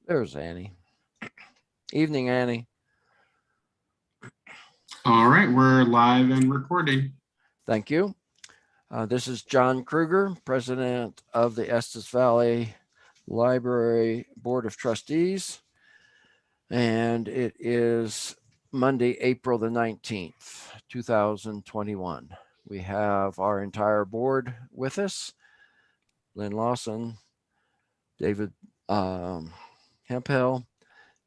There's Annie. Evening, Annie. All right, we're live and recording. Thank you. This is John Kruger, president of the Estes Valley Library Board of Trustees. And it is Monday, April the 19th, 2021. We have our entire board with us. Lynn Lawson, David Hemphill,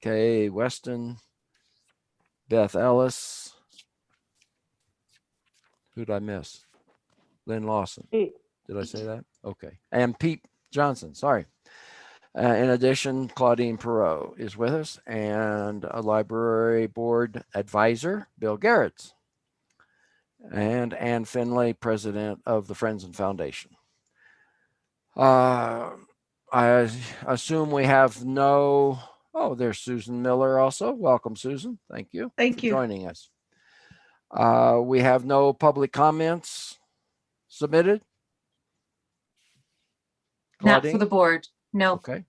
Kay Weston, Beth Ellis. Who did I miss? Lynn Lawson. Did I say that? Okay. And Pete Johnson, sorry. In addition, Claudine Perot is with us, and a library board advisor, Bill Garrett, and Ann Finley, president of the Friends and Foundation. I assume we have no, oh, there's Susan Miller also. Welcome, Susan. Thank you for joining us. We have no public comments submitted? Claudine? Not for the board, no. Okay.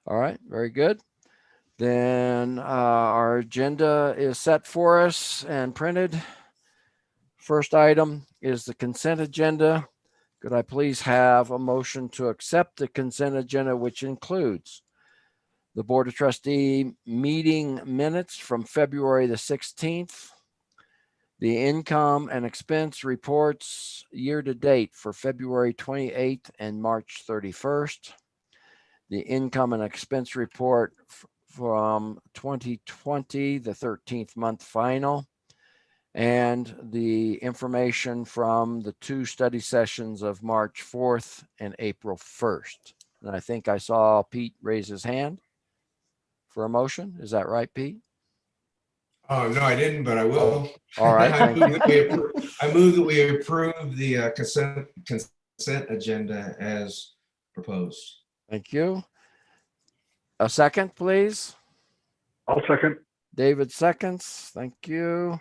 All right, very good. Then our agenda is set for us and printed. First item is the consent agenda. Could I please have a motion to accept the consent agenda, which includes the Board of Trustee meeting minutes from February the 16th, the income and expense reports year to date for February 28th and March 31st, the income and expense report from 2020, the 13th month final, and the information from the 2 study sessions of March 4th and April 1st. And I think I saw Pete raise his hand for a motion. Is that right, Pete? Oh, no, I didn't, but I will. All right, thank you. I move that we approve the consent agenda as proposed. Thank you. A second, please. I'll second. David seconds. Thank you.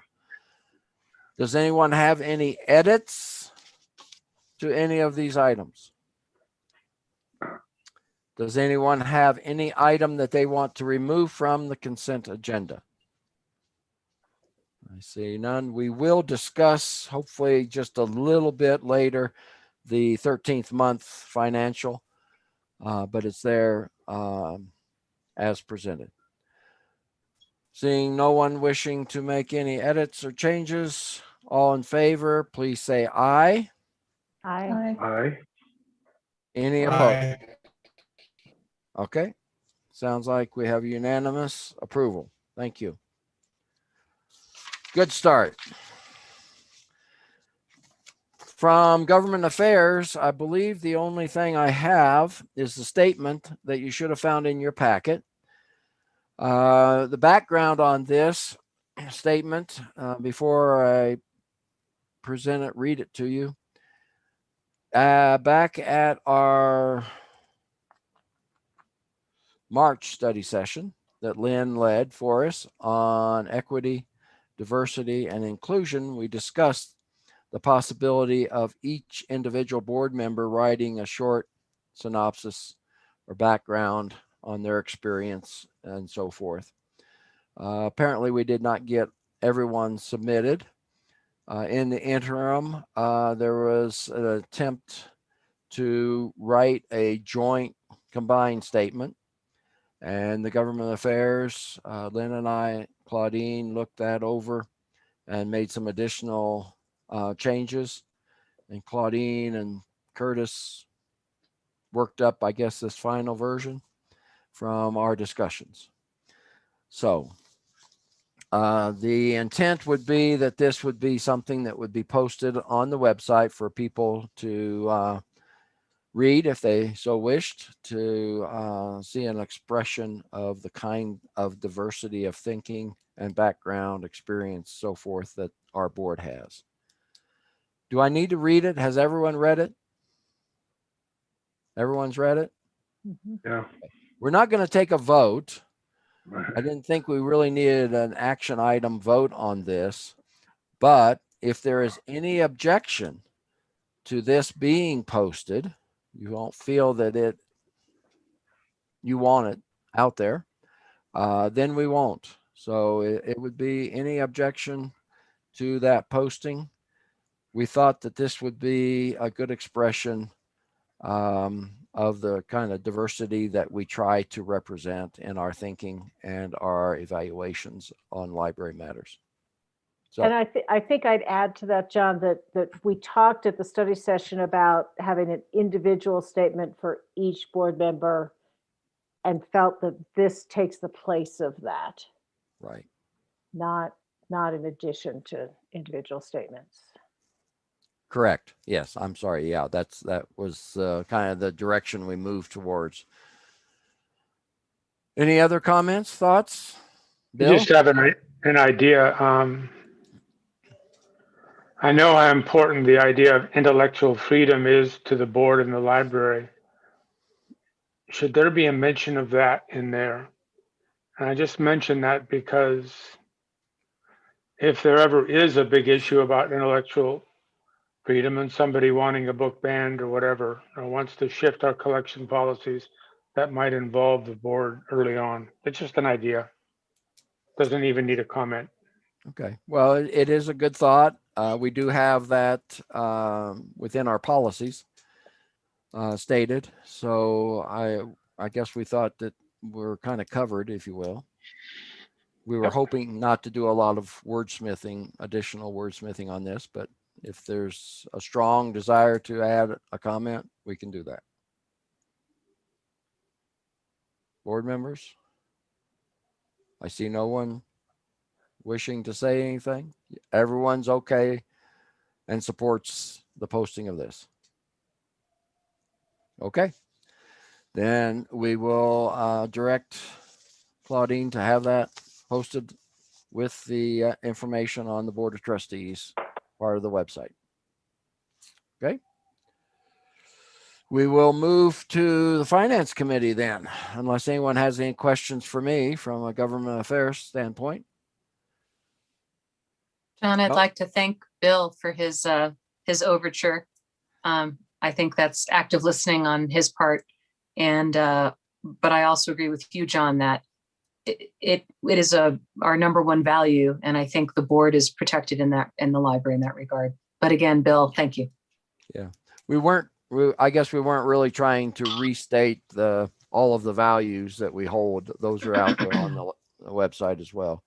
Does anyone have any edits to any of these items? Does anyone have any item that they want to remove from the consent agenda? I see none. We will discuss, hopefully just a little bit later, the 13th month financial, but it's there as presented. Seeing no one wishing to make any edits or changes, all in favor, please say aye. Aye. Aye. Any opposed? Aye. Okay. Sounds like we have unanimous approval. Thank you. Good start. From Government Affairs, I believe the only thing I have is the statement that you should have found in your packet. The background on this statement, before I present it, read it to you. Back at our March study session that Lynn led for us on equity, diversity, and inclusion, we discussed the possibility of each individual board member writing a short synopsis or background on their experience and so forth. Apparently, we did not get everyone submitted. In the interim, there was an attempt to write a joint combined statement, and the Government Affairs, Lynn and I, Claudine, looked that over and made some additional changes, and Claudine and Curtis worked up, I guess, this final version from our discussions. So the intent would be that this would be something that would be posted on the website for people to read if they so wished, to see an expression of the kind of diversity of thinking and background, experience, so forth that our board has. Do I need to read it? Has everyone read it? Everyone's read it? Yeah. We're not going to take a vote. I didn't think we really needed an action item vote on this, but if there is any objection to this being posted, you don't feel that you want it, out there, then we won't. So it would be any objection to that posting. We thought that this would be a good expression of the kind of diversity that we try to represent in our thinking and our evaluations on library matters. So, And I think I'd add to that, John, that we talked at the study session about having an individual statement for each board member and felt that this takes the place of that, right. not in addition to individual statements. Correct. Yes. I'm sorry. Yeah, that was kind of the direction we moved towards. Any other comments, thoughts? Bill? Just have an idea. I know how important the idea of intellectual freedom is to the board and the library. Should there be a mention of that in there? And I just mention that because if there ever is a big issue about intellectual freedom and somebody wanting a book banned or whatever, or wants to shift our collection policies, that might involve the board early on. It's just an idea. Doesn't even need a comment. Okay. Well, it is a good thought. We do have that within our policies stated. So I guess we thought that we're kind of covered, if you will. We were Yep. hoping not to do a lot of additional wordsmithing on this, but if there's a strong desire to add a comment, we can do that. Board members? I see no one wishing to say anything. Everyone's okay and supports the posting of this. Okay. Then we will direct Claudine to have that posted with the information on the Board of Trustees part of the website. Okay. We will move to the Finance Committee then, unless anyone has any questions for me from a government affairs standpoint. John, I'd No. like to thank Bill for his overture. I think that's active listening on his part. And, but I also agree with you, John, that it is our number one value. And I think the board is protected in the library in that regard. But again, Bill, thank you. Yeah, I guess we weren't really trying to restate all of the values that we hold. Those are out there on the website as well.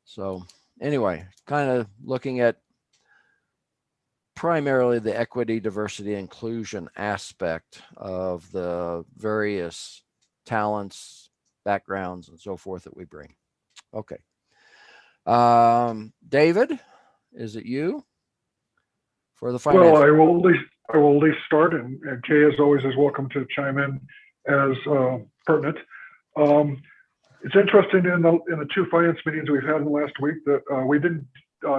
So anyway, kind of looking at primarily the equity, diversity, inclusion aspect of the various talents, backgrounds, and so forth that we bring. Okay. David, is it you for the finance? Well, I will at least start, and Kay, as always, is welcome to chime in as pertinent. It's interesting in the two finance meetings we've had in the last week that we didn't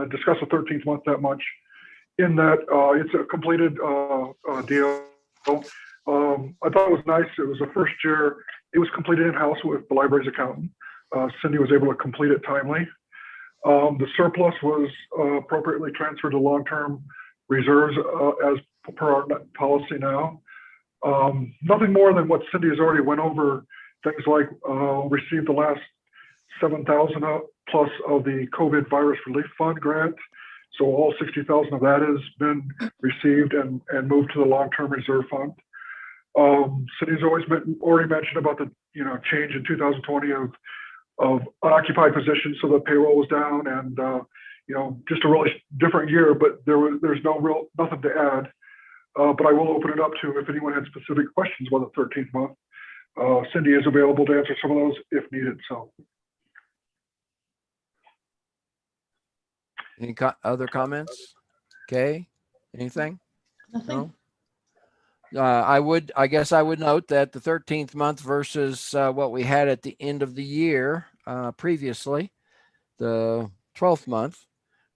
discuss the 13th month that much, in that it's a completed deal. I thought it was nice. It was the first year. It was completed in-house with the library's accountant. Cindy was able to complete it timely. The surplus was appropriately transferred to long-term reserves as per our policy now. Nothing more than what Cindy has already went over. Things like received the last 7,000 plus of the COVID virus relief fund grant. So all 60,000 of that has been received and moved to the long-term reserve fund. Cindy's already mentioned about the change in 2020 of unoccupied positions, so the payroll was down, and just a really different year. But there's nothing to add. But I will open it up to if anyone had specific questions about the 13th month. Cindy is available to answer some of those if needed. So, any other comments? Kay, anything? Nothing. No. I guess I would note that the 13th month versus what we had at the end of the year previously, the 12th month,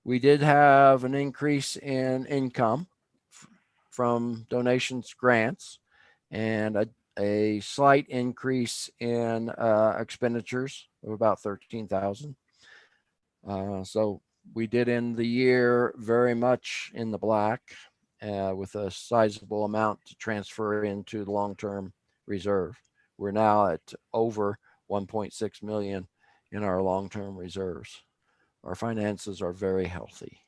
we did have an increase in income from donations, grants, and a slight increase in expenditures of about 13,000. So we did end the year very much in the black with a sizable amount to transfer into the long-term reserve. We're now at over 1.6 million in our long-term reserves. Our finances are very healthy.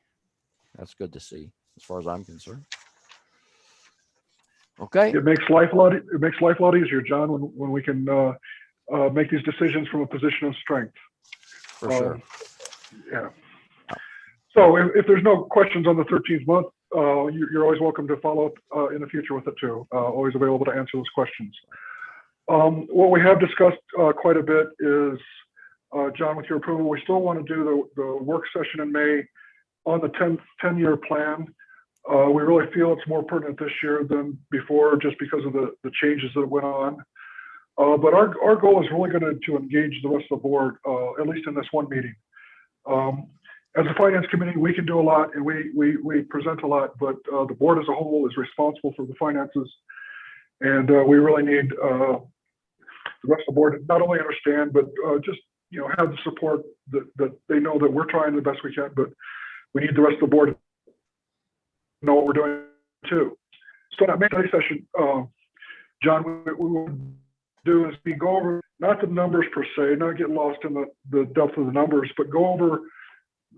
That's good to see as far as I'm concerned. Okay. It makes life a lot easier, John, when we can make these decisions from a position of strength. For sure. Yeah. So if there's no questions on the 13th month, you're always welcome to follow up in the future with it too. Always available to answer those questions. What we have discussed quite a bit is, John, with your approval, we still want to do the work session in May on the 10-year plan. We really feel it's more pertinent this year than before, just because of the changes that went on. But our goal is really going to engage the rest of the board, at least in this one meeting. As a finance committee, we can do a lot and we present a lot, but the board as a whole is responsible for the finances. And we really need the rest of the board to not only understand, but just have the support that they know that we're trying the best we can, but we need the rest of the board to know what we're doing too. So that main study session, John, what we will do is we go over not the numbers per se, not get lost in the depth of the numbers, but go over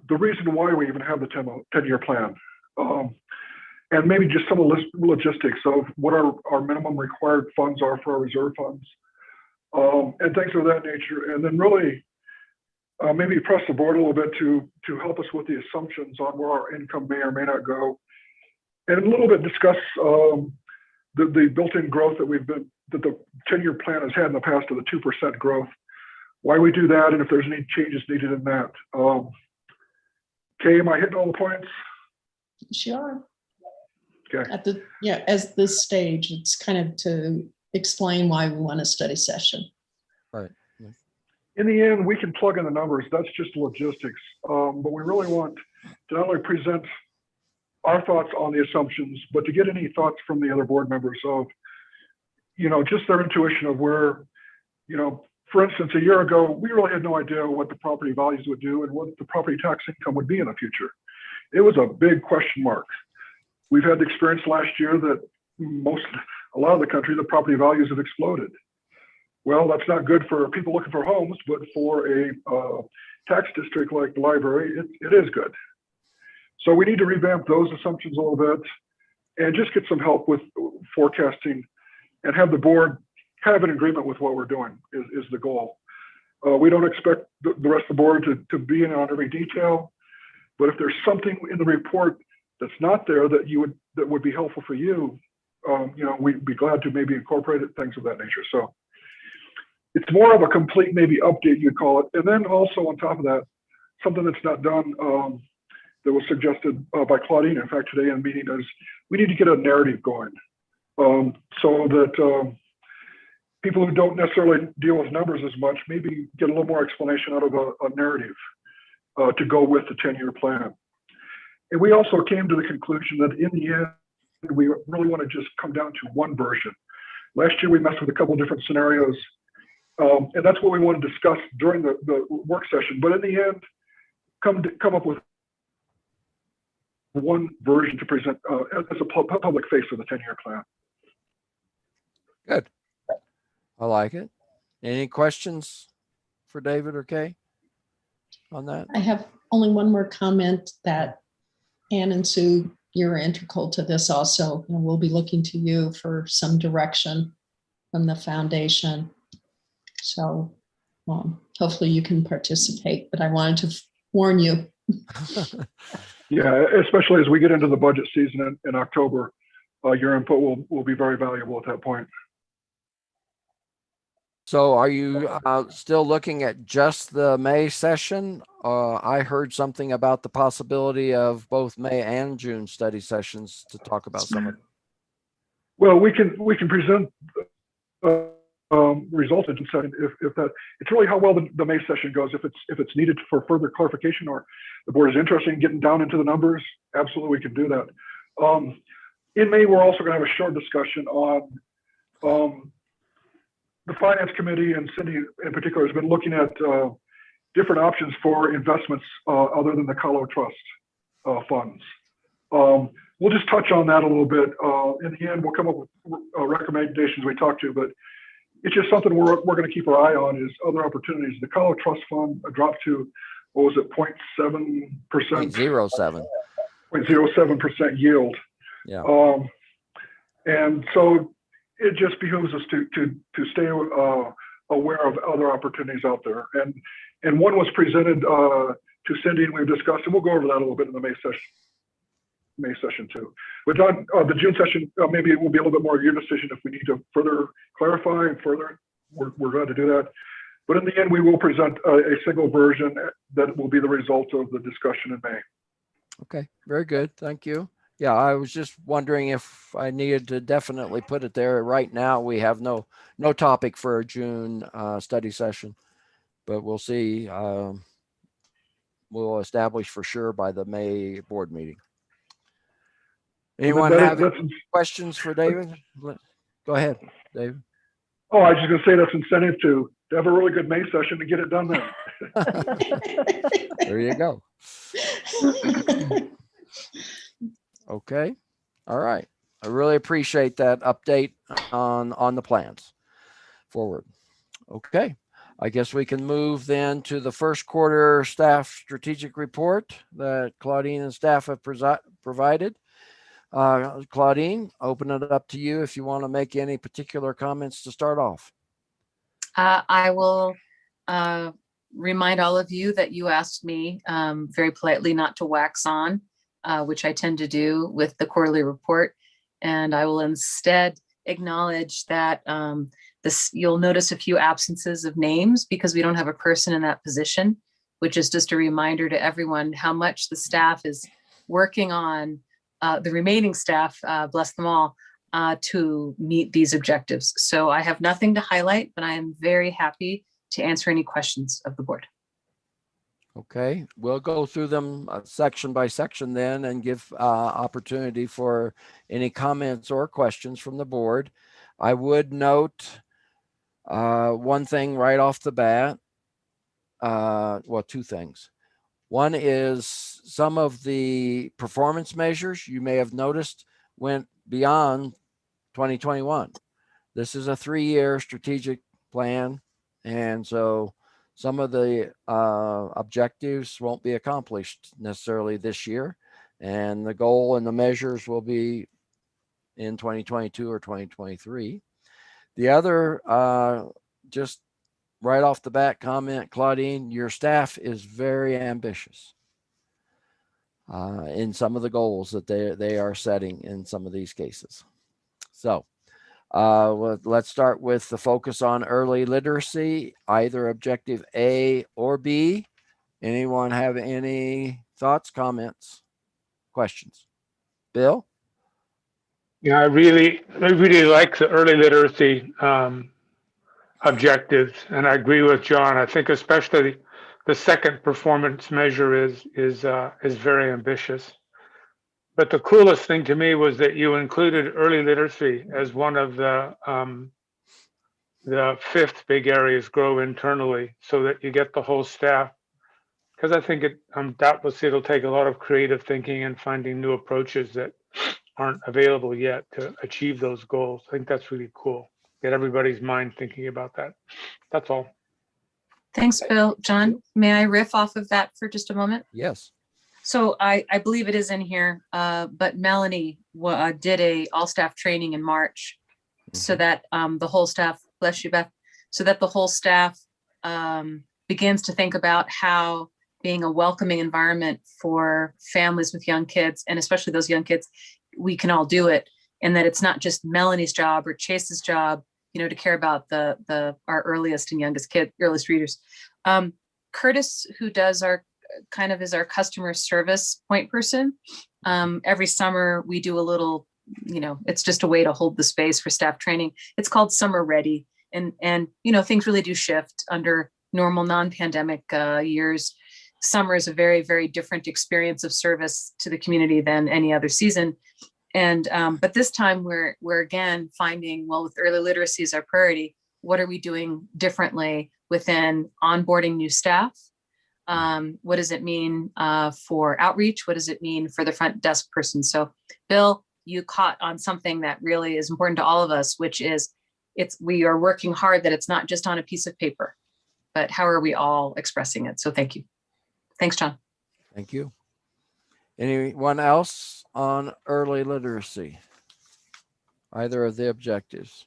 the reason why we even have the 10-year plan. And maybe just some of the logistics of what our minimum required funds are for our reserve funds, and things of that nature. And then really maybe press the board a little bit to help us with the assumptions on where our income may or may not go. And a little bit discuss the built-in growth that the 10-year plan has had in the past of the 2% growth, why we do that, and if there's any changes needed in that. Kay, am I hitting all the points? Sure. Okay. As this stage, it's kind of to explain why we want a study session. Right. In the end, we can plug in the numbers. That's just logistics. But we really want to not only present our thoughts on the assumptions, but to get any thoughts from the other board members of, just their intuition of where, for instance, a year ago, we really had no idea what the property values would do and what the property tax income would be in the future. It was a big question mark. We've had the experience last year that a lot of the country, the property values have exploded. Well, that's not good for people looking for homes, but for a tax district like the library, it is good. So we need to revamp those assumptions a little bit and just get some help with forecasting and have the board kind of in agreement with what we're doing is the goal. We don't expect the rest of the board to be in on every detail, but if there's something in the report that's not there that would be helpful for you, we'd be glad to maybe incorporate it, things of that nature. So it's more of a complete maybe update, you'd call it. And then also on top of that, something that's not done that was suggested by Claudine, in fact, today in a meeting, is we need to get a narrative going so that people who don't necessarily deal with numbers as much maybe get a little more explanation out of a narrative to go with the 10-year plan. And we also came to the conclusion that in the end, we really want to just come down to one version. Last year, we messed with a couple of different scenarios, and that's what we want to discuss during the work session. But in the end, come up with one version to present as a public face of the 10-year plan. Good. I like it. Any questions for David or Kay on that? I have only one more comment that Ann and Sue, you're integral to this also, and we'll be looking to you for some direction from the foundation. So hopefully you can participate, but I wanted to warn you. Yeah, especially as we get into the budget season in October, your input will be very valuable at that point. So are you still looking at just the May session? I heard something about the possibility of both May and June study sessions to talk about some of them. Well, we can present results in second if that. It's really how well the May session goes. If it's needed for further clarification or the board is interested in getting down into the numbers, absolutely we can do that. In May, we're also going to have a short discussion on the finance committee, and Cindy in particular has been looking at different options for investments other than the Colo Trust funds. We'll just touch on that a little bit. In the end, we'll come up with recommendations we talked to, but it's just something we're going to keep our eye on is other opportunities. The Colorado Trust Fund dropped to, what was it, 0.7%? 0.07. 0.07% yield. Yeah. And so it just behooves us to stay aware of other opportunities out there. And one was presented to Cindy, and we've discussed, and we'll go over that a little bit in the May session too. But John, the June session, maybe it will be a little bit more your decision if we need to further clarify and further, we're glad to do that. But in the end, we will present a single version that will be the result of the discussion in May. Okay, very good. Thank you. Yeah, I was just wondering if I needed to definitely put it there. Right now, we have no topic for a June study session, but we'll see. We'll establish for sure by the May board meeting. Anyone have any questions for David? Go ahead, David. Oh, I was just going to say that's incentive to have a really good May session to get it done then. There you go. Okay. All right. I really appreciate that update on the plans forward. Okay. I guess we can move then to the first quarter staff strategic report that Claudine and staff have provided. Claudine, open it up to you if you want to make any particular comments to start off. I will remind all of you that you asked me very politely not to wax on, which I tend to do with the quarterly report. And I will instead acknowledge that you'll notice a few absences of names because we don't have a person in that position, which is just a reminder to everyone how much the staff is working on, the remaining staff, bless them all, to meet these objectives. So I have nothing to highlight, but I am very happy to answer any questions of the board. Okay, we'll go through them section by section then and give opportunity for any comments or questions from the board. I would note one thing right off the bat. Well, two things. One is some of the performance measures you may have noticed went beyond 2021. This is a 3-year strategic plan. And so some of the objectives won't be accomplished necessarily this year. And the goal and the measures will be in 2022 or 2023. The other, just right off the bat comment, Claudine, your staff is very ambitious in some of the goals that they are setting in some of these cases. So let's start with the focus on early literacy, either objective A or B. Anyone have any thoughts, comments, questions? Bill? Yeah, I really like the early literacy objectives, and I agree with John. I think especially the second performance measure is very ambitious. But the coolest thing to me was that you included early literacy as one of the 5th big areas, grow internally, so that you get the whole staff. Because I think doubtless it'll take a lot of creative thinking and finding new approaches that aren't available yet to achieve those goals. I think that's really cool. Get everybody's mind thinking about that. That's all. Thanks, Bill. John, may I riff off of that for just a moment? Yes. So I believe it is in here, but Melanie did a all staff training in March, so that the whole staff, bless you, Beth, so that the whole staff begins to think about how being a welcoming environment for families with young kids, and especially those young kids, we can all do it. And that it's not just Melanie's job or Chase's job, to care about our earliest and youngest earliest readers. Curtis, who does is our customer service point person. Every summer we do a little, it's just a way to hold the space for staff training. It's called Summer Ready. And things really do shift under normal non-pandemic years. Summer is a very, very different experience of service to the community than any other season. And but this time we're again finding, well, with early literacy as our priority, what are we doing differently within onboarding new staff? What does it mean for outreach? What does it mean for the front desk person? So Bill, you caught on something that really is important to all of us, which is we are working hard that it's not just on a piece of paper, but how are we all expressing it? So thank you. Thanks, John. Thank you. Anyone else on early literacy? Either of the objectives?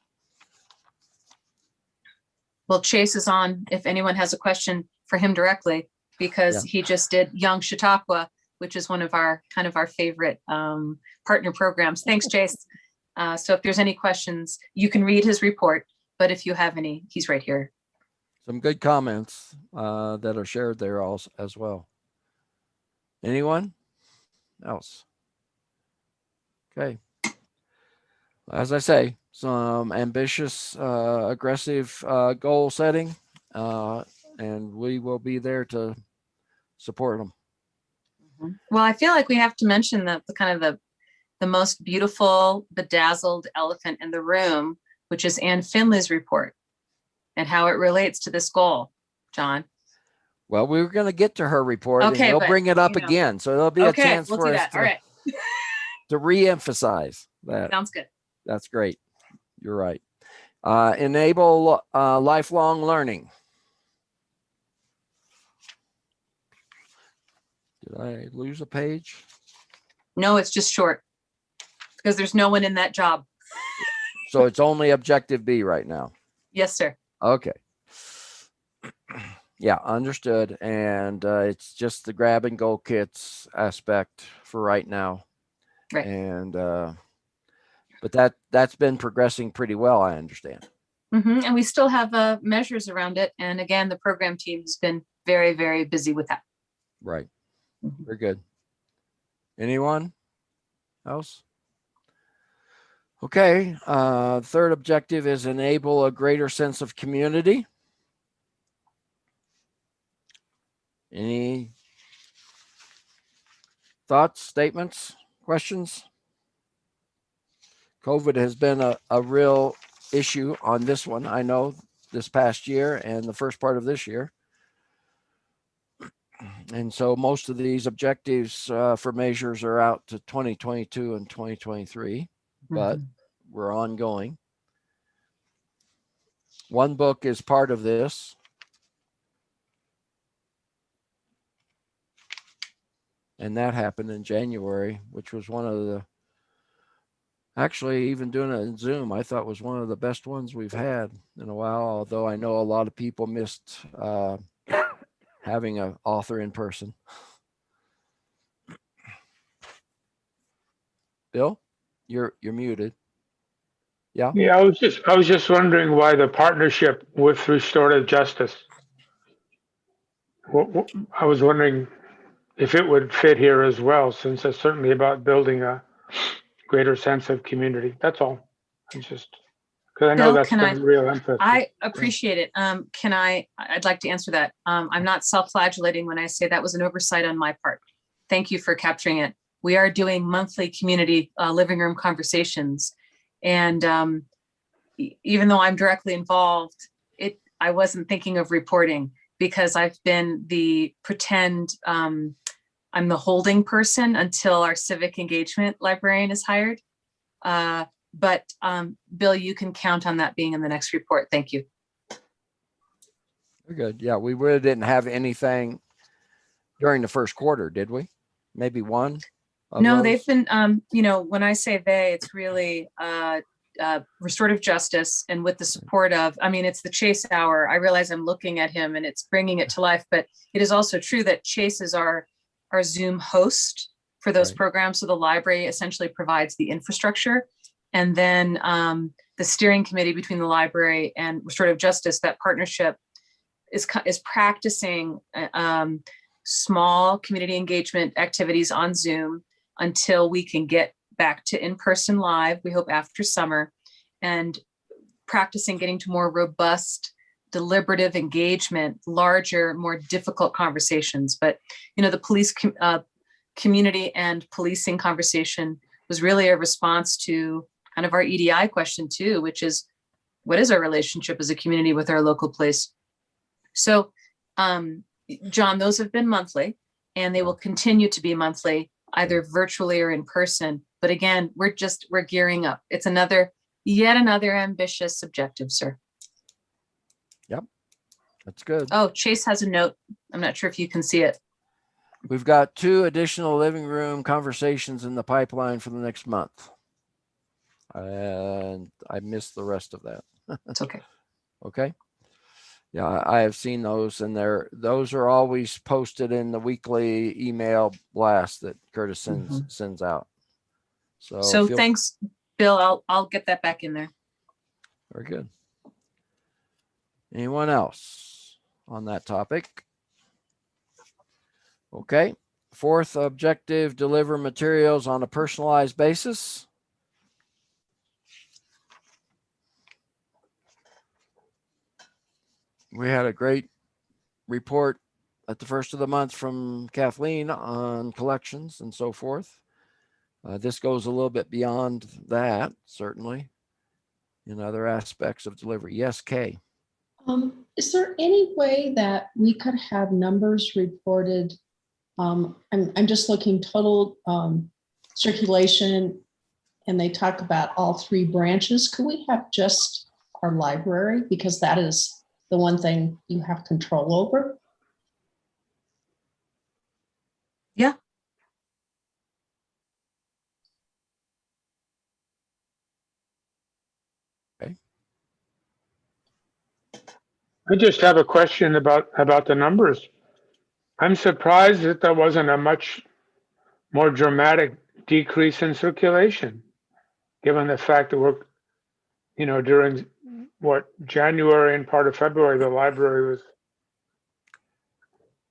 Well, Chase is on if anyone has a question for him directly, because he just did Young Chautauqua, which is one of our favorite partner programs. Thanks, Chase. So if there's any questions, you can read his report, but if you have any, he's right here. Some good comments that are shared there also as well. Anyone else? Okay. As I say, some ambitious, aggressive goal setting, and we will be there to support them. Well, I feel like we have to mention the most beautiful, bedazzled elephant in the room, which is Ann Finley's report and how it relates to this goal, John. Well, we were going to get to her report, Okay, and we'll but, bring it up you know. again. So there'll be a Okay, chance we'll for do us that. All right. to re-emphasize that. Sounds good. That's great. You're right. Enable lifelong learning. Did I lose a page? No, it's just short because there's no one in that job. So it's only objective B right now. Yes, sir. Okay. Yeah, understood. And it's just the grab and go kits aspect for right now. Right. And but that's been progressing pretty well, I understand. And we still have measures around it. And again, the program team has been very, very busy with that. Right. Very good. Anyone else? Okay. Third objective is enable a greater sense of community. Any thoughts, statements, questions? COVID has been a real issue on this one, I know, this past year and the first part of this year. And so most of these objectives for measures are out to 2022 and 2023, but we're ongoing. One book is part of this. And that happened in January, which was one of the, actually even doing it in Zoom, I thought was one of the best ones we've had in a while, although I know a lot of people missed having an author in person. Bill, you're muted. Yeah. Yeah, I was just wondering why the partnership with restorative justice. I was wondering if it would fit here as well, since it's certainly about building a greater sense of community. That's all. It's just because I know Bill, that's been a real emphasis. I appreciate it. I'd like to answer that. I'm not self-flagellating when I say that was an oversight on my part. Thank you for capturing it. We are doing monthly community living room conversations. And even though I'm directly involved, I wasn't thinking of reporting because I've been the pretend I'm the holding person until our civic engagement librarian is hired. But Bill, you can count on that being in the next report. Thank you. Very good. Yeah, we really didn't have anything during the first quarter, did we? Maybe one? No, they've been, when I say they, it's really restorative justice, and with the support of, it's the Chase Hour. I realize I'm looking at him and it's bringing it to life, but it is also true that Chase is our Zoom host for those programs. So the library essentially provides the infrastructure. And then the steering committee between the library and restorative justice, that partnership is practicing small community engagement activities on Zoom until we can get back to in-person live, we hope after summer, and practicing getting to more robust, deliberative engagement, larger, more difficult conversations. But, the police community and policing conversation was really a response to kind of our EDI question too, which is, what is our relationship as a community with our local police? So, John, those have been monthly, and they will continue to be monthly, either virtually or in person. But again, we're gearing up. It's another Yet another ambitious objective, sir. That's good. Oh, Chase has a note. I'm not sure if you can see it. We've got 2 additional living room conversations in the pipeline for the next month. And I missed the rest of that. It's okay. Okay. Yeah, I have seen those, and those are always posted in the weekly email blast that Curtis sends out. So thanks, Bill. I'll get that back in there. Very good. Anyone else on that topic? Okay. 4th objective, deliver materials on a personalized basis. We had a great report at the first of the month from Kathleen on collections and so forth. This goes a little bit beyond that, certainly, in other aspects of delivery. Yes, Kay. Is there any way that we could have numbers reported? I'm just looking total circulation, and they talk about all 3 branches. Could we have just our library? Because that is the one thing you have control over. Yeah. Okay. I just have a question about the numbers. I'm surprised that there wasn't a much more dramatic decrease in circulation, given the fact that we're, during January and part of February, the library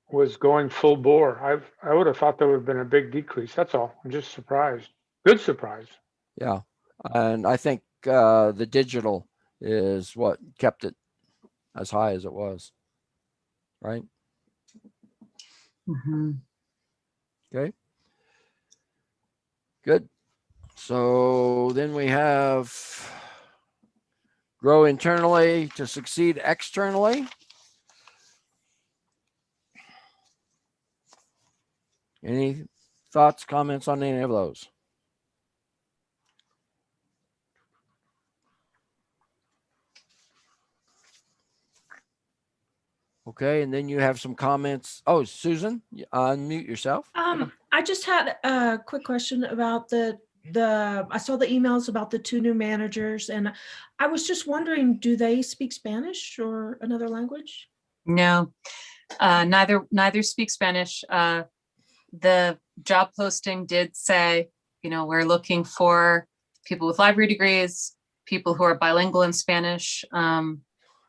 was going full bore. I would have thought there would have been a big decrease. That's all. I'm just surprised. Good surprise. Yeah. And I think the digital is what kept it as high as it was. Right? Okay. Good. So then we have grow internally to succeed externally. Any thoughts, comments on any of those? Okay, and then you have some comments. Oh, Susan, unmute yourself. I just had a quick question about I saw the emails about the 2 new managers, and I was just wondering, do they speak Spanish or another language? No, neither speak Spanish. The job posting did say, we're looking for people with library degrees, people who are bilingual in Spanish.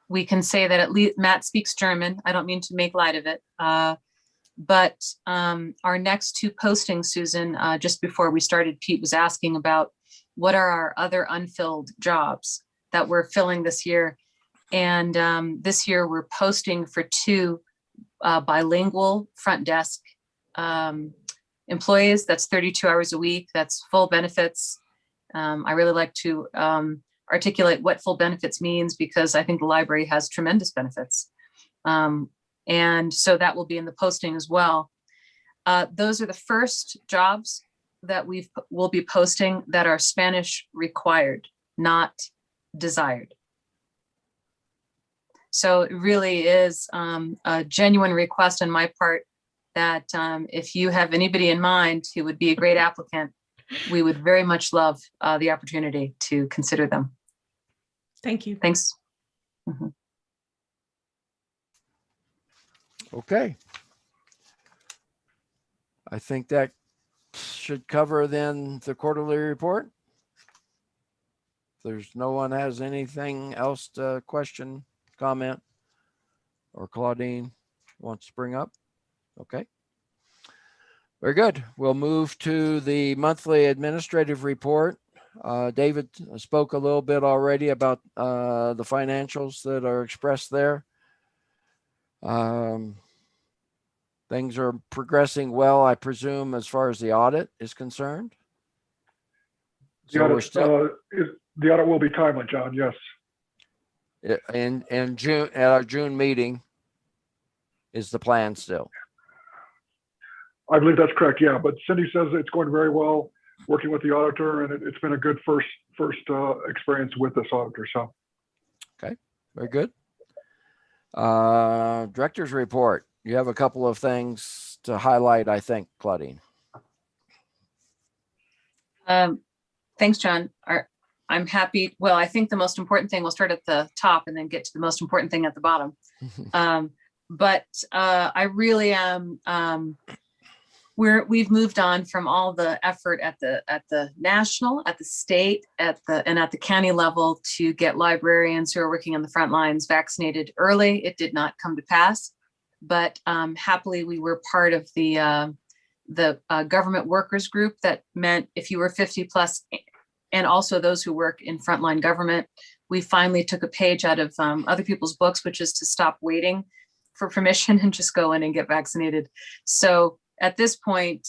We can say that at least Matt speaks German. I don't mean to make light of it. But our next 2 postings, Susan, just before we started, Pete was asking about what are our other unfilled jobs that we're filling this year. And this year we're posting for 2 bilingual front desk employees. That's 32 hours a week. That's full benefits. I really like to articulate what full benefits means, because I think the library has tremendous benefits. And so that will be in the posting as well. Those are the first jobs that we'll be posting that are Spanish required, not desired. So it really is a genuine request on my part that if you have anybody in mind who would be a great applicant, we would very much love the opportunity to consider them. Thank you. Thanks. Okay. I think that should cover then the quarterly report. If there's no one has anything else to question, comment, or Claudine wants to bring up. Okay. Very good. We'll move to the monthly administrative report. David spoke a little bit already about the financials that are expressed there. Things are progressing well, I presume, as far as the audit is concerned. The So audit, we're still the audit will be timely, John, yes. in June, at our June meeting is the plan still. I believe that's correct, yeah, but Cindy says it's going very well. working with the auditor, and it's been a good first experience with this auditor. So, Very good. Director's report. You have a couple of things to highlight, I think, Claudine. Thanks, John. I'm happy. Well, I think the most important thing, we'll start at the top and then get to the most important thing at the bottom. But I really am, we've moved on from all the effort at the national, at the state, and at the county level to get librarians who are working on the front lines vaccinated early. It did not come to pass, but happily we were part of the government workers group. That meant if you were 50 plus, and also those who work in frontline government, we finally took a page out of other people's books, which is to stop waiting for permission and just go in and get vaccinated. So at this point,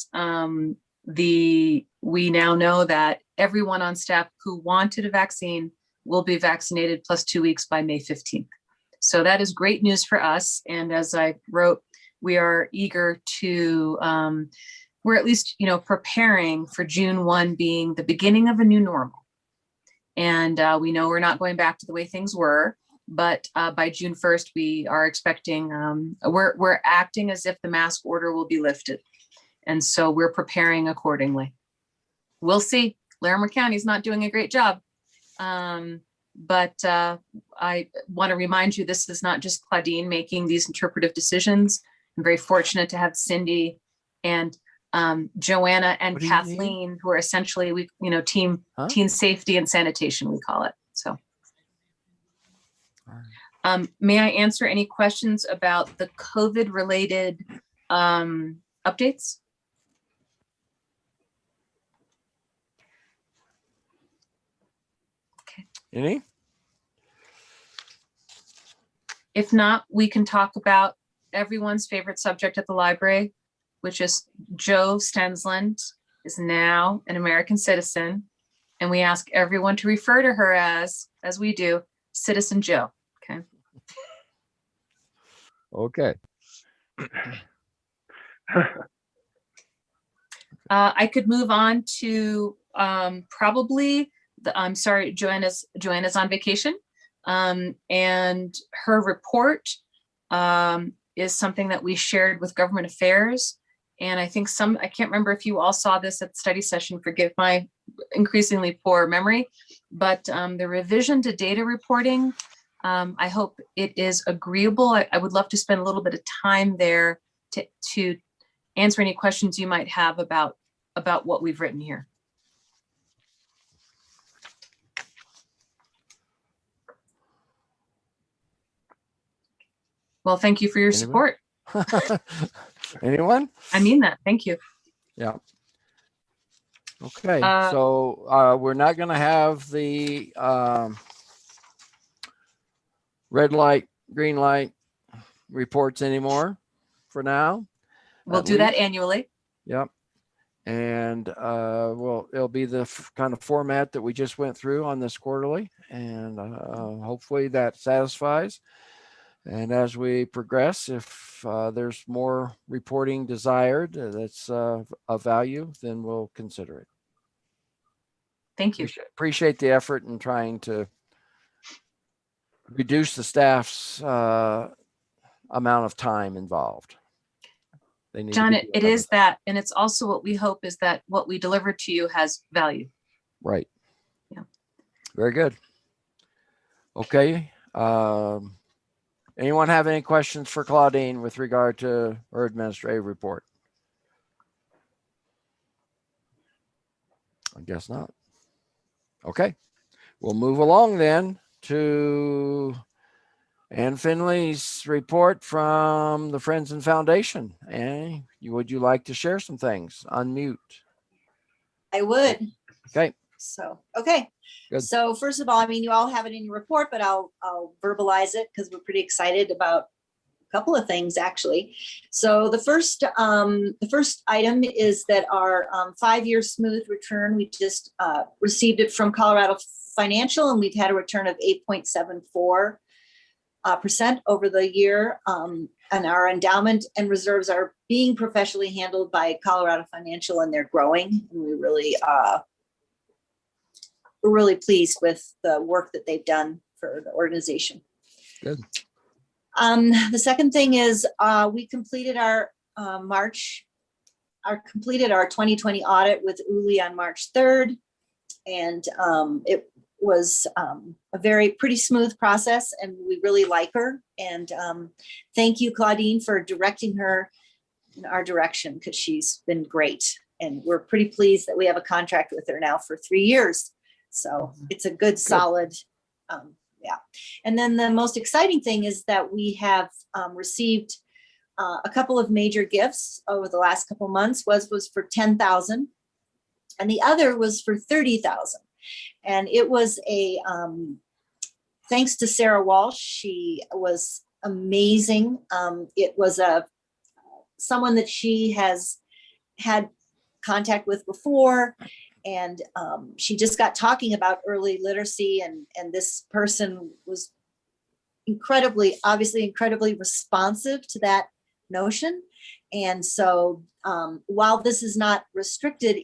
we now know that everyone on staff who wanted a vaccine will be vaccinated plus 2 weeks by May 15th. So that is great news for us. And as I wrote, we are eager to, we're at least, preparing for June 1 being the beginning of a new normal. And we know we're not going back to the way things were, but by June 1st, we are expecting, we're acting as if the mask order will be lifted. And so we're preparing accordingly. We'll see. Larimer County is not doing a great job. But I want to remind you, this is not just Claudine making these interpretive decisions. I'm very fortunate to have Cindy and Joanna and Kathleen, who are essentially, team safety and sanitation, we call it. So may I answer any questions about the COVID related updates? Okay. Any? If not, we can talk about everyone's favorite subject at the library, which is Joe Stensland is now an American citizen. And we ask everyone to refer to her as we do, Citizen Joe. Okay. Okay. I could move on to probably I'm sorry, Joanna's on vacation. And her report is something that we shared with Government Affairs. And I think I can't remember if you all saw this at the study session, forgive my increasingly poor memory, but the revision to data reporting, I hope it is agreeable. I would love to spend a little bit of time there to answer any questions you might have about what we've written here. Well, thank you for your support. Anyone? I mean that. Thank you. Yeah. Okay. So we're not going to have the red light, green light reports anymore for now. We'll do that annually. Yep. And it'll be the kind of format that we just went through on this quarterly, and hopefully that satisfies. And as we progress, if there's more reporting desired that's of value, then we'll consider it. Thank you. Appreciate the effort in trying to reduce the staff's amount of time involved. John, it is that, and it's also what we hope is that what we deliver to you has value. Right. Yeah. Very good. Okay. Anyone have any questions for Claudine with regard to her administrative report? I guess not. Okay. We'll move along then to Ann Finley's report from the Friends and Foundation. Annie, would you like to share some things? Unmute. I would. Okay. So, okay. Good. So first of all, I mean, you all have it in your report, but I'll verbalize it because we're pretty excited about a couple of things actually. So the first item is that our 5-year smooth return, we just received it from Colorado Financial, and we've had a return of 8.74% over the year. our endowment and reserves are being professionally handled by Colorado Financial, and they're growing. And we're really pleased with the work that they've done for the organization. Good. The second thing is we completed our 2020 audit with Uli on March 3rd. And it was a pretty smooth process, and we really like her. And thank you, Claudine, for directing her in our direction, because she's been great. And we're pretty pleased that we have a contract with her now for 3 years. So it's a good, solid, yeah. And then the most exciting thing is that we have received a couple of major gifts over the last couple months. Was for $10,000, and the other was for $30,000. And it was thanks to Sarah Walsh. She was amazing. It was someone that she has had contact with before. And she just got talking about early literacy, and this person was obviously incredibly responsive to that notion. And so while this is not restricted,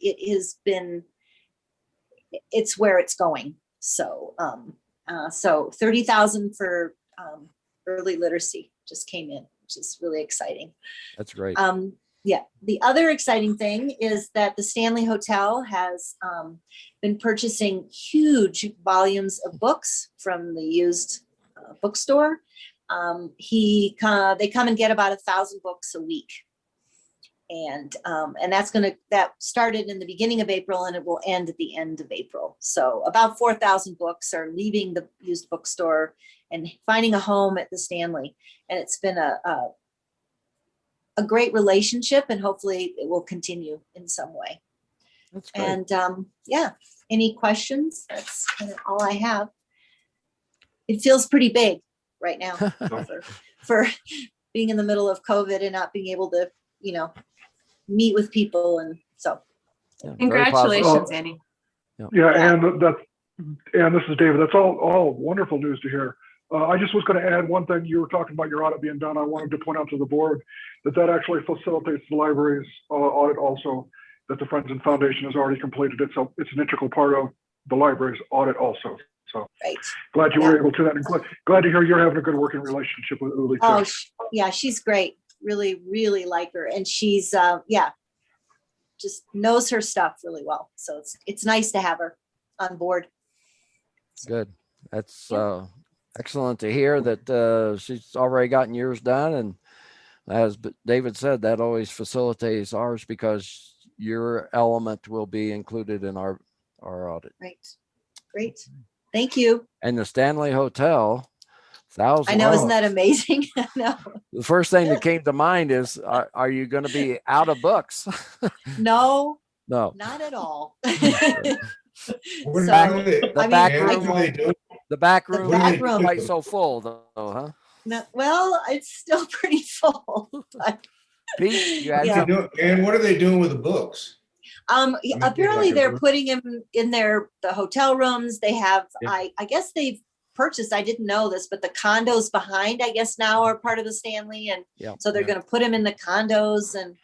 it's where it's going. So so $30,000 for early literacy just came in, which is really exciting. That's great. Yeah. The other exciting thing is that the Stanley Hotel has been purchasing huge volumes of books from the used bookstore. They come and get about 1,000 books a week. And that started in the beginning of April, and it will end at the end of April. So about 4,000 books are leaving the used bookstore and finding a home at the Stanley. And it's been a great relationship, and hopefully it will continue in some way. That's great. And yeah, any questions? That's kind of all I have. It feels pretty big right now for being in the middle of COVID and not being able to, meet with people. And so. Yeah, very Congratulations, positive. Annie. Yeah, and this is David. That's all wonderful news to hear. I just was going to add one thing. You were talking about your audit being done. I wanted to point out to the board that actually facilitates the library's audit also, that the Friends and Foundation has already completed it. So it's an integral part of the library's audit also. So right. Glad you were able to that. And glad to hear you're having a good working relationship with Uli too. Oh, yeah, she's great. Really, really like her. And she's, just knows her stuff really well. So it's nice to have her on board. Good. That's excellent to hear that she's already gotten yours done. And as David said, that always facilitates ours, because your element will be included in our audit. Right. Great. Thank you. And the Stanley Hotel, 1,000. I know, isn't that amazing? I know. The first thing that came to mind is, are you going to be out of books? No, No. not at all. What So, do they- The I back mean, room, what do they do? the back The room back isn't room. quite so full though, huh? No, well, it's still pretty full. But, Pete, you had Yeah. something? And what are they doing with the books? apparently like a they're room. putting them in the hotel rooms. They have, Yeah. I guess they've purchased, I didn't know this, but the condos behind, I guess now are part of the Stanley. And Yeah. so they're Yeah. going to put them in the condos, and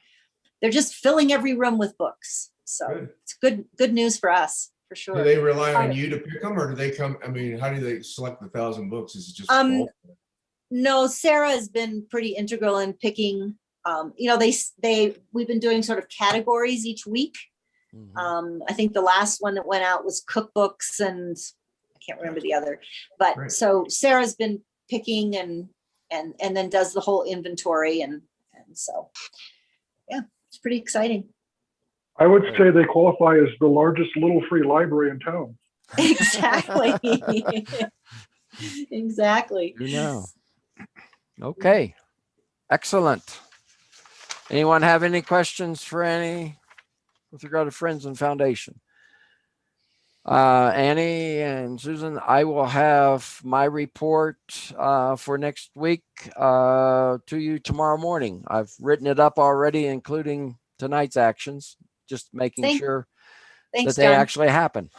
they're just filling every room with books. So Good. it's good news for us, for Do sure. they rely on you to pick them, or do they come? I mean, how do they select the 1,000 books? Is it just bulk? No, Sarah has been pretty integral in picking, we've been doing sort of categories each week. Mhm. I think the last one that went out was cookbooks, and I can't remember the other, but Right. so Sarah's been picking and then does the whole inventory. And so, yeah, it's pretty exciting. I would say they qualify as the largest little free library in town. Exactly. Exactly. You know. Okay. Excellent. Anyone have any questions for Annie with regard to Friends and Foundation? Annie and Susan, I will have my report for next week to you tomorrow morning. I've written it up already, including tonight's actions, just making sure Thanks, that they John. actually happen.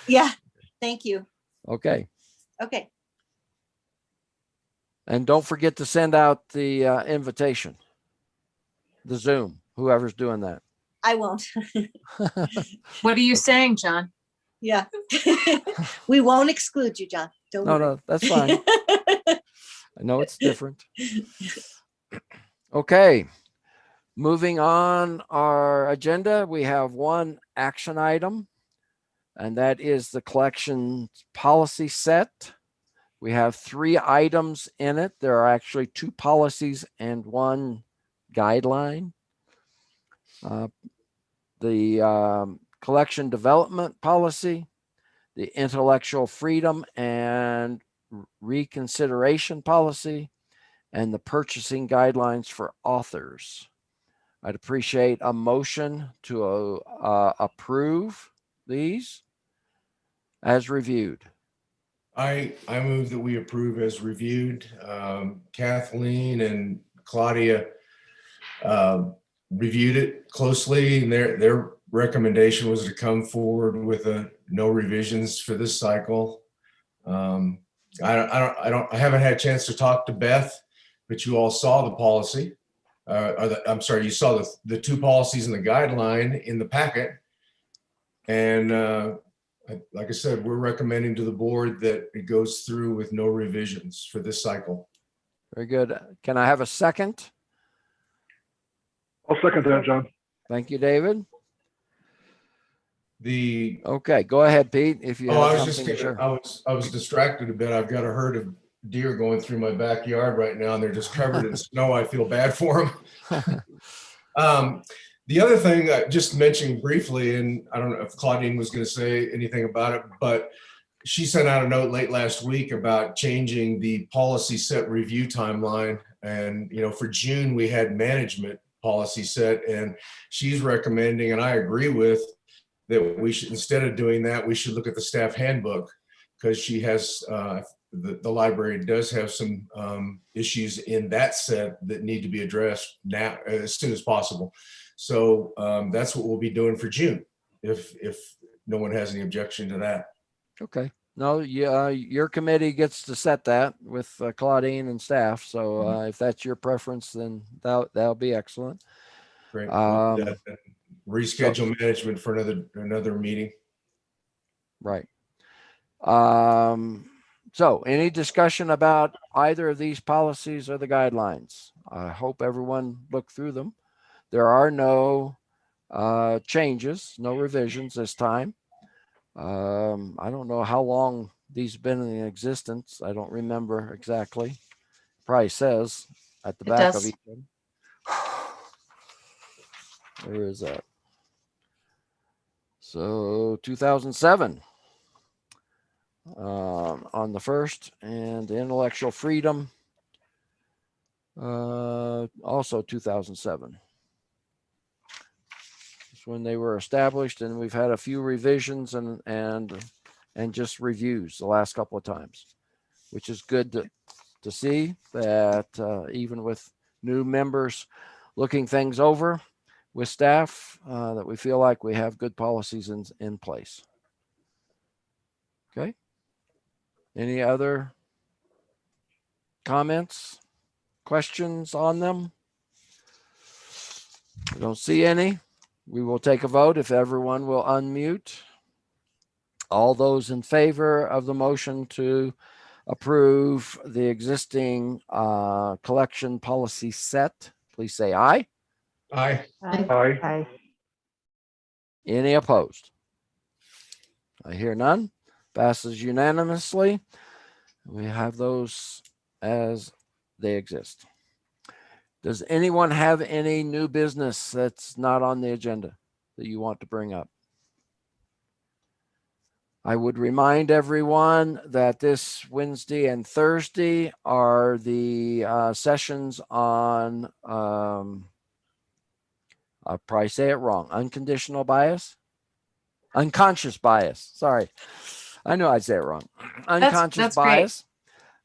Yeah. Thank you. Okay. Okay. And don't forget to send out the invitation, the Zoom, whoever's doing that. I won't. What are you saying, John? Yeah. We won't exclude you, John. Don't No, worry. no, that's fine. I know it's different. Okay. Moving on our agenda, we have one action item, and that is the collection policy set. We have 3 items in it. There are actually 2 policies and 1 guideline. The collection development policy, the intellectual freedom and reconsideration policy, and the purchasing guidelines for authors. I'd appreciate a motion to approve these as reviewed. I move that we approve as reviewed. Kathleen and Claudia reviewed it closely, and their recommendation was to come forward with no revisions for this cycle. I haven't had a chance to talk to Beth, but you all saw the policy. I'm sorry, you saw the 2 policies and the guideline in the packet. And like I said, we're recommending to the board that it goes through with no revisions for this cycle. Very good. Can I have a second? I'll second that, John. Thank you, David. The Okay, go ahead, Pete, if you Oh, I have was just something to kidding. share. I was distracted a bit. I've got a herd of deer going through my backyard right now, and they're just covered in snow. I feel bad for them. The other thing I just mentioned briefly, and I don't know if Claudine was going to say anything about it, but she sent out a note late last week about changing the policy set review timeline. And, for June, we had management policy set, and she's recommending, and I agree with, that we should, instead of doing that, we should look at the staff handbook, because she has, the library does have some issues in that set that need to be addressed now as soon as possible. So that's what we'll be doing for June, if no one has any objection to that. Okay. No, your committee gets to set that with Claudine and staff. So if that's your preference, then that'll be excellent. Great. We'll do that then. Reschedule management for another meeting. Right. So any discussion about either of these policies or the guidelines? I hope everyone looked through them. There are no changes, no revisions this time. I don't know how long these have been in existence. I don't remember exactly. Probably says at the It back of does. each one. Where is that? So 2007 on the first, and the intellectual freedom also 2007. That's when they were established, and we've had a few revisions and just reviews the last couple of times, which is good to see that even with new members looking things over with staff, that we feel like we have good policies in place. Okay. Any other comments, questions on them? I don't see any. We will take a vote if everyone will unmute. All those in favor of the motion to approve the existing collection policy set, please say aye. Aye. Aye. Any opposed? I hear none. Passes unanimously. We have those as they exist. Does anyone have any new business that's not on the agenda that you want to bring up? I would remind everyone that this Wednesday and Thursday are the sessions on, I'll probably say it wrong, unconscious bias. Sorry. I know I'd say it wrong. Unconscious that's great. bias.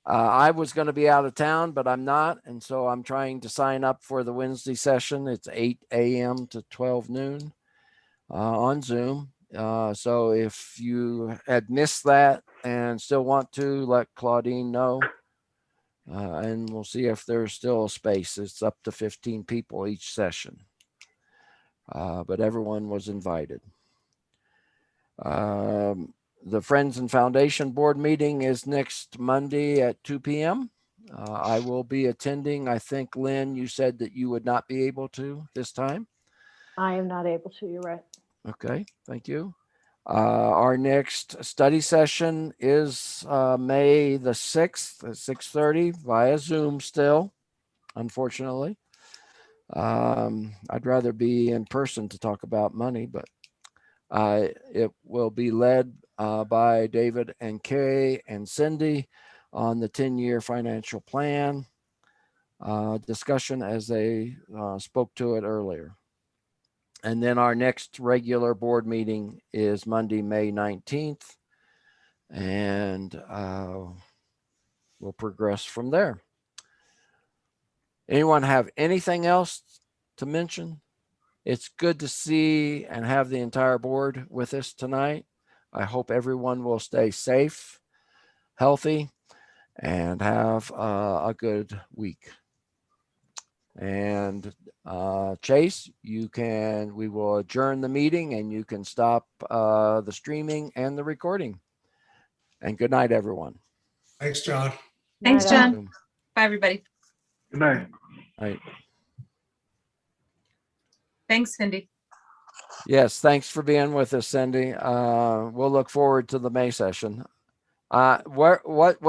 I was going to be out of town, but I'm not. And so I'm trying to sign up for the Wednesday session. It's 8 a.m. to 12 noon on Zoom. So if you had missed that and still want to, let Claudine know. And we'll see if there's still a space. It's up to 15 people each session. But everyone was invited. The Friends and Foundation Board meeting is next Monday at 2 p.m. I will be attending. I think, Lynn, you said that you would not be able to this time. I am not able to, you're right. Okay, thank you. Our next study session is May the 6th at 6:30 via Zoom still, unfortunately. I'd rather be in person to talk about money, but it will be led by David and Kay and Cindy on the 10-year financial plan discussion as they spoke to it earlier. And then our next regular board meeting is Monday, May 19th. And we'll progress from there. Anyone have anything else to mention? It's good to see and have the entire board with us tonight. I hope everyone will stay safe, healthy, and have a good week. And Chase, we will adjourn the meeting and you can stop the streaming and the recording. And good night, everyone. Thanks, John. Thanks, Night, all. John. Bye, everybody. Good night. Right. Thanks, Cindy. Yes, thanks for being with us, Cindy. We'll look forward to the May session. What